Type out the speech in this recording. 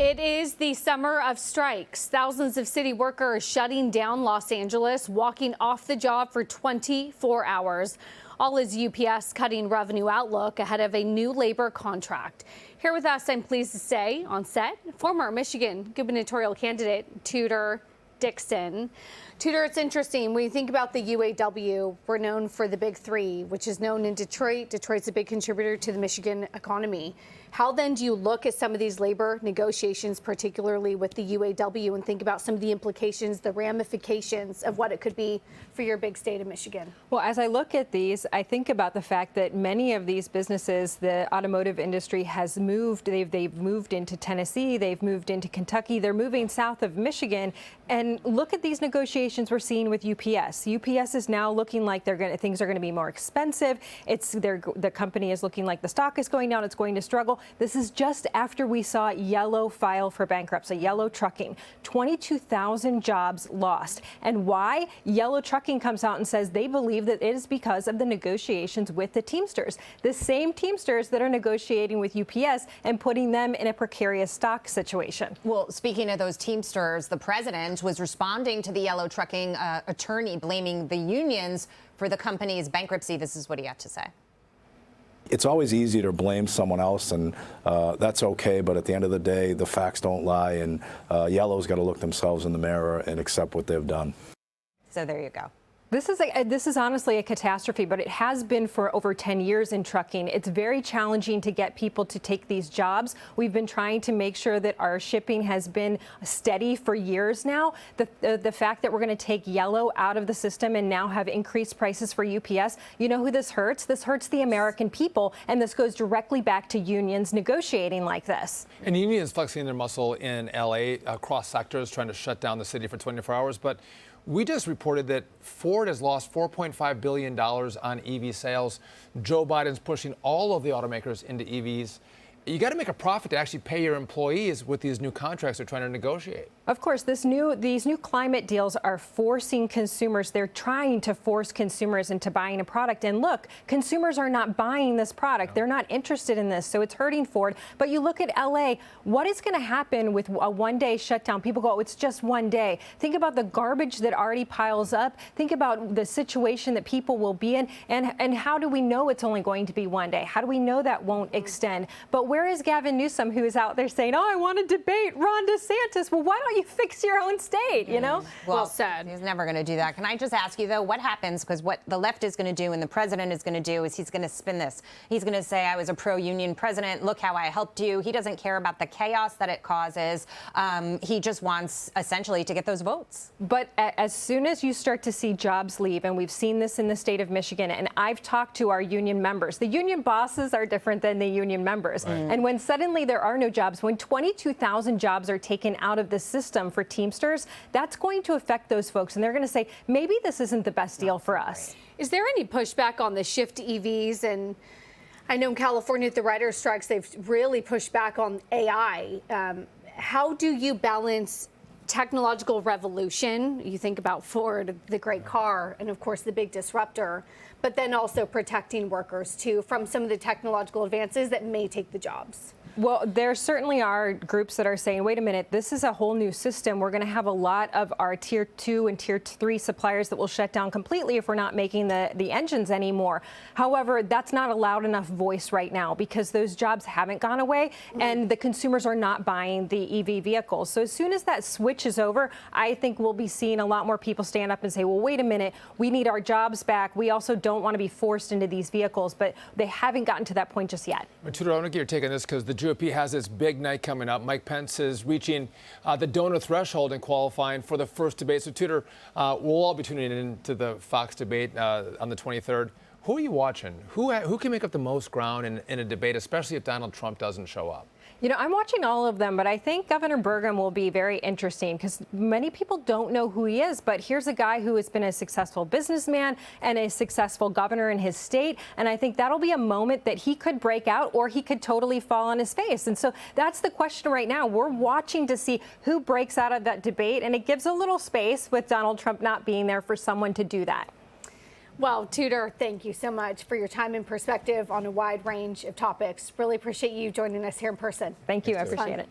It is the summer of strikes. Thousands of city workers shutting down Los Angeles, walking off the job for 24 hours. All as UPS cutting revenue outlook ahead of a new labor contract. Here with us, I'm pleased to say, on set, former Michigan gubernatorial candidate Tudor Dixon. Tudor, it's interesting. When you think about the UAW, we're known for the big three, which is known in Detroit. Detroit's a big contributor to the Michigan economy. How then do you look at some of these labor negotiations, particularly with the UAW, and think about some of the implications, the ramifications of what it could be for your big state of Michigan? Well, as I look at these, I think about the fact that many of these businesses, the automotive industry has moved. They've moved into Tennessee. They've moved into Kentucky. They're moving south of Michigan. And look at these negotiations we're seeing with UPS. UPS is now looking like things are going to be more expensive. The company is looking like the stock is going down. It's going to struggle. This is just after we saw Yellow file for bankruptcy, Yellow Trucking, 22,000 jobs lost. And why? Yellow Trucking comes out and says they believe that it is because of the negotiations with the Teamsters, the same Teamsters that are negotiating with UPS and putting them in a precarious stock situation. Well, speaking of those Teamsters, the president was responding to the Yellow Trucking attorney blaming the unions for the company's bankruptcy. This is what he had to say. It's always easy to blame someone else, and that's okay, but at the end of the day, the facts don't lie, and Yellow's got to look themselves in the mirror and accept what they've done. So there you go. This is honestly a catastrophe, but it has been for over 10 years in trucking. It's very challenging to get people to take these jobs. We've been trying to make sure that our shipping has been steady for years now. The fact that we're going to take Yellow out of the system and now have increased prices for UPS, you know who this hurts? This hurts the American people, and this goes directly back to unions negotiating like this. And unions flexing their muscle in LA across sectors, trying to shut down the city for 24 hours. But we just reported that Ford has lost $4.5 billion on EV sales. Joe Biden's pushing all of the automakers into EVs. You got to make a profit to actually pay your employees with these new contracts they're trying to negotiate. Of course, these new climate deals are forcing consumers. They're trying to force consumers into buying a product. And look, consumers are not buying this product. They're not interested in this. So it's hurting Ford. But you look at LA, what is going to happen with a one-day shutdown? People go, oh, it's just one day. Think about the garbage that already piles up. Think about the situation that people will be in. And how do we know it's only going to be one day? How do we know that won't extend? But where is Gavin Newsom, who is out there saying, oh, I want to debate Ron DeSantis? Well, why don't you fix your own state, you know? Well said. He's never going to do that. Can I just ask you, though, what happens? Because what the left is going to do and the president is going to do is he's going to spin this. He's going to say, I was a pro-union president. Look how I helped you. He doesn't care about the chaos that it causes. He just wants, essentially, to get those votes. But as soon as you start to see jobs leave, and we've seen this in the state of Michigan, and I've talked to our union members, the union bosses are different than the union members. Right. And when suddenly there are no jobs, when 22,000 jobs are taken out of the system for Teamsters, that's going to affect those folks. And they're going to say, maybe this isn't the best deal for us. Is there any pushback on the shift to EVs? And I know in California at the writers' strikes, they've really pushed back on AI. How do you balance technological revolution? You think about Ford, the great car, and of course the big disruptor, but then also protecting workers too from some of the technological advances that may take the jobs. Well, there certainly are groups that are saying, wait a minute, this is a whole new system. We're going to have a lot of our tier 2 and tier 3 suppliers that will shut down completely if we're not making the engines anymore. However, that's not a loud enough voice right now because those jobs haven't gone away and the consumers are not buying the EV vehicles. So as soon as that switch is over, I think we'll be seeing a lot more people stand up and say, well, wait a minute, we need our jobs back. We also don't want to be forced into these vehicles, but they haven't gotten to that point just yet. Tudor, I want to get your take on this because the GOP has this big night coming up. Mike Pence is reaching the donor threshold and qualifying for the first debate. So, Tudor, we'll all be tuning in to the Fox debate on the 23rd. Who are you watching? Who can make up the most ground in a debate, especially if Donald Trump doesn't show up? You know, I'm watching all of them, but I think Governor Burgum will be very interesting because many people don't know who he is. But here's a guy who has been a successful businessman and a successful governor in his state. And I think that'll be a moment that he could break out or he could totally fall on his face. And so that's the question right now. We're watching to see who breaks out of that debate. And it gives a little space with Donald Trump not being there for someone to do that. Well, Tudor, thank you so much for your time and perspective on a wide range of topics. Really appreciate you joining us here in person. Thank you. I appreciate it.